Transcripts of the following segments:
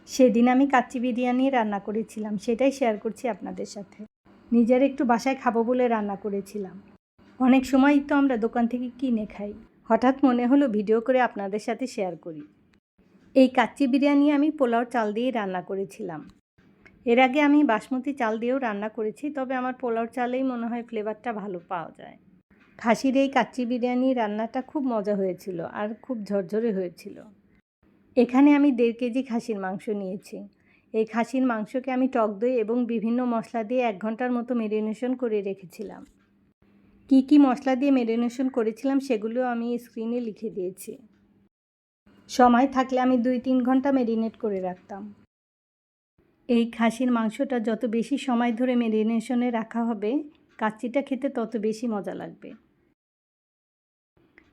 সেদিন আমি কাচ্চি বিরিয়ানি রান্না করেছিলাম, সেটাই শেয়ার করছি আপনাদের সাথে। নিজের একটু বাসায় খাবো বলে রান্না করেছিলাম। অনেক সময়ই তো আমরা দোকান থেকে কিনে খাই। হঠাৎ মনে হলো ভিডিও করে আপনাদের সাথে শেয়ার করি। এই কাচ্চি বিরিয়ানি আমি পোলাও চাল দিয়ে রান্না করেছিলাম। এর আগে আমি বাসমতি চাল দিয়েও রান্না করেছি, তবে আমার পোলাও চালেই মনে হয় ফ্লেভারটা ভালো পাওয়া যায়। খাসির এই কাচ্চি বিরিয়ানি রান্নাটা খুব মজা হয়েছিল আর খুব ঝরঝরে হয়েছিল। এখানে আমি 1.5 কেজি খাসির মাংস নিয়েছি। এই খাসির মাংসকে আমি টক দই এবং বিভিন্ন মশলা দিয়ে 1 ঘন্টার মতো ম্যারিনেশন করে রেখেছিলাম। কি কি মশলা দিয়ে ম্যারিনেশন করেছিলাম সেগুলো আমি স্ক্রিনে লিখে দিয়েছি। সময় থাকলে আমি 2-3 ঘন্টা ম্যারিনেট করে রাখতাম। এই খাসির মাংসটা যত বেশি সময় ধরে ম্যারিনেশনে রাখা হবে, কাচ্চিটা খেতে তত বেশি মজা লাগবে।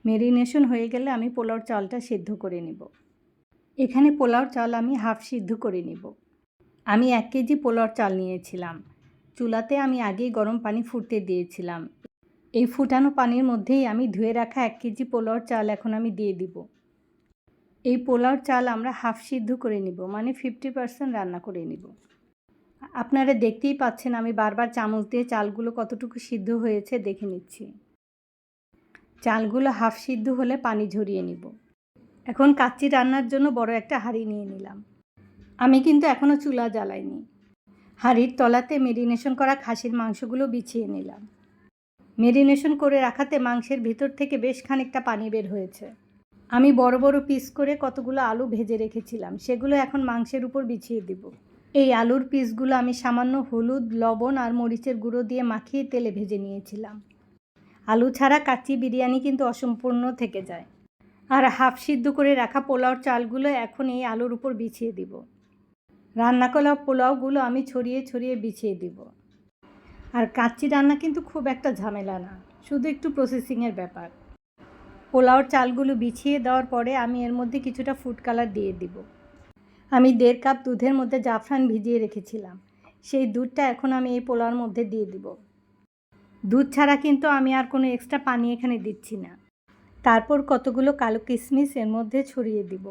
ম্যারিনেশন হয়ে গেলে আমি পোলাওর চালটা সিদ্ধ করে নেব। এখানে পোলাওর চাল আমি হাফ সিদ্ধ করে নেব। আমি 1 কেজি পোলাওর চাল নিয়েছিলাম। চুলাতে আমি আগেই গরম পানি ফুটতে দিয়েছিলাম। এই ফুটানো পানির মধ্যেই আমি ধুয়ে রাখা 1 কেজি পোলাওর চাল এখন আমি দিয়ে দিব। এই পোলাওর চাল আমরা হাফ সিদ্ধ করে নিব, মানে 50% রান্না করে নিব। আপনারা দেখতেই পাচ্ছেন আমি বারবার চামচ দিয়ে চালগুলো কতটুকু সিদ্ধ হয়েছে দেখে নিচ্ছি। চালগুলো হাফ সিদ্ধ হলে পানি ঝরিয়ে নিব। এখন কাচ্চি রান্নার জন্য বড় একটা হাঁড়ি নিয়ে নিলাম। আমি কিন্তু এখনও চুলা জ্বালাইনি। হাঁড়ির তলাতে ম্যারিনেশন করা খাসির মাংসগুলো বিছিয়ে নিলাম। ম্যারিনেশন করে রাখাতে মাংসের ভিতর থেকে বেশ খানিকটা পানি বের হয়েছে। আমি বড় বড় পিস করে কতগুলো আলু ভেজে রেখেছিলাম, সেগুলো এখন মাংসের উপর বিছিয়ে দিব। এই আলুর পিসগুলো আমি সামান্য হলুদ, লবণ আর মরিচের গুঁড়ো দিয়ে মাখিয়ে তেলে ভেজে নিয়েছিলাম। আলু ছাড়া কাচ্চি বিরিয়ানি কিন্তু অসম্পূর্ণ থেকে যায়। আর হাফ সিদ্ধ করে রাখা পোলাওর চালগুলো এখন এই আলুর উপর বিছিয়ে দিব। রান্না করা পোলাওগুলো আমি ছড়িয়ে ছড়িয়ে বিছিয়ে দিব। আর কাচ্চি রান্না কিন্তু খুব একটা ঝামেলা না, শুধু একটু প্রসেসিংয়ের ব্যাপার। পোলাওর চালগুলো বিছিয়ে দেওয়ার পরে আমি এর মধ্যে কিছুটা ফুড কালার দিয়ে দিব। আমি 1.5 কাপ দুধের মধ্যে জাফরান ভিজিয়ে রেখেছিলাম, সেই দুধটা এখন আমি এই পোলাওর মধ্যে দিয়ে দিব। দুধ ছাড়া কিন্তু আমি আর কোনো এক্সট্রা পানি এখানে দিচ্ছি না। তারপর কতগুলো কালো কিশমিশ এর মধ্যে ছড়িয়ে দিব।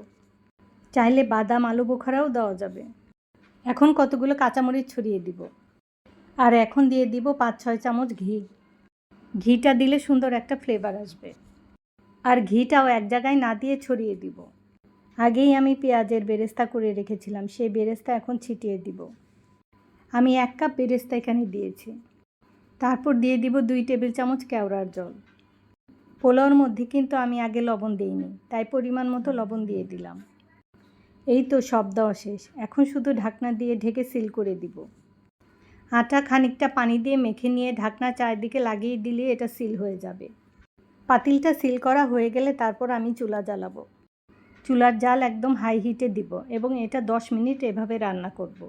চাইলে বাদাম, আলু বোখারাও দেওয়া যাবে। এখন কতগুলো কাঁচামরিচ ছড়িয়ে দিব। আর এখন দিয়ে দিব 5-6 চামচ ঘি। ঘিটা দিলে সুন্দর একটা ফ্লেভার আসবে। আর ঘিটাও এক জায়গায় না দিয়ে ছড়িয়ে দিব। আগেই আমি পেঁয়াজের বেরেস্তা করে রেখেছিলাম, সেই বেরেস্তা এখন ছিটিয়ে দিব। আমি 1 কাপ বেরেস্তা এখানে দিয়েছি। তারপর দিয়ে দিব 2 টেবিল চামচ কেওড়ার জল। পোলাওর মধ্যে কিন্তু আমি আগে লবণ দিইনি, তাই পরিমাণ মতো লবণ দিয়ে দিলাম। এই তো সব দেওয়া শেষ। এখন শুধু ঢাকনা দিয়ে ঢেকে সিল করে দিব। আটা খানিকটা পানি দিয়ে মেখে নিয়ে ঢাকনা চারদিকে লাগিয়ে দিলে এটা সিল হয়ে যাবে। পাতিলটা সিল করা হয়ে গেলে তারপর আমি চুলা জ্বালাবো। চুলার জাল একদম হাই হিটে দিব এবং এটা 10 মিনিট এভাবে রান্না করব।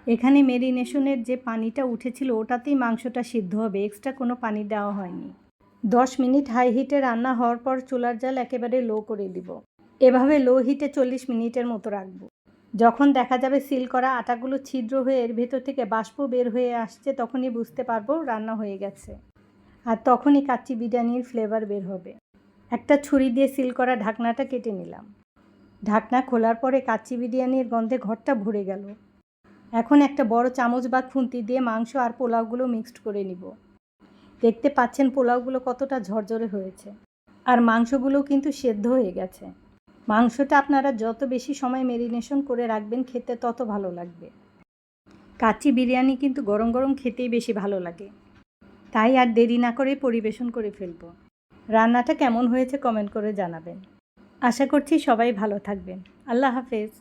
এখানে ম্যারিনেশনের যে পানিটা উঠেছিল ওটাতেই মাংসটা সিদ্ধ হবে, এক্সট্রা কোনো পানি দেওয়া হয়নি। 10 মিনিট হাই হিটে রান্না হওয়ার পর চুলার জাল একেবারে লো করে দিব। এভাবে লো হিটে 40 মিনিটের মতো রাখবো। যখন দেখা যাবে সিল করা আটাগুলো ছিদ্র হয়ে এর ভেতর থেকে বাষ্প বের হয়ে আসছে, তখনই বুঝতে পারবো রান্না হয়ে গেছে। আর তখনই কাচ্চি বিরিয়ানির ফ্লেভার বের হবে। একটা ছুরি দিয়ে সিল করা ঢাকনাটা কেটে নিলাম। ঢাকনা খোলার পরে কাচ্চি বিরিয়ানির গন্ধে ঘরটা ভরে গেল। এখন একটা বড় চামচ বা খুন্তি দিয়ে মাংস আর পোলাওগুলো মিক্সড করে নিব। দেখতে পাচ্ছেন পোলাওগুলো কতটা ঝরঝরে হয়েছে। আর মাংসগুলো কিন্তু সেদ্ধ হয়ে গেছে। মাংসটা আপনারা যত বেশি সময় ম্যারিনেশন করে রাখবেন খেতে তত ভালো লাগবে। কাচ্চি বিরিয়ানি কিন্তু গরম গরম খেতেই বেশি ভালো লাগে। তাই আর দেরি না করে পরিবেশন করে ফেলব। রান্নাটা কেমন হয়েছে কমেন্ট করে জানাবেন। আশা করছি সবাই ভালো থাকবেন। আল্লাহ হাফেজ।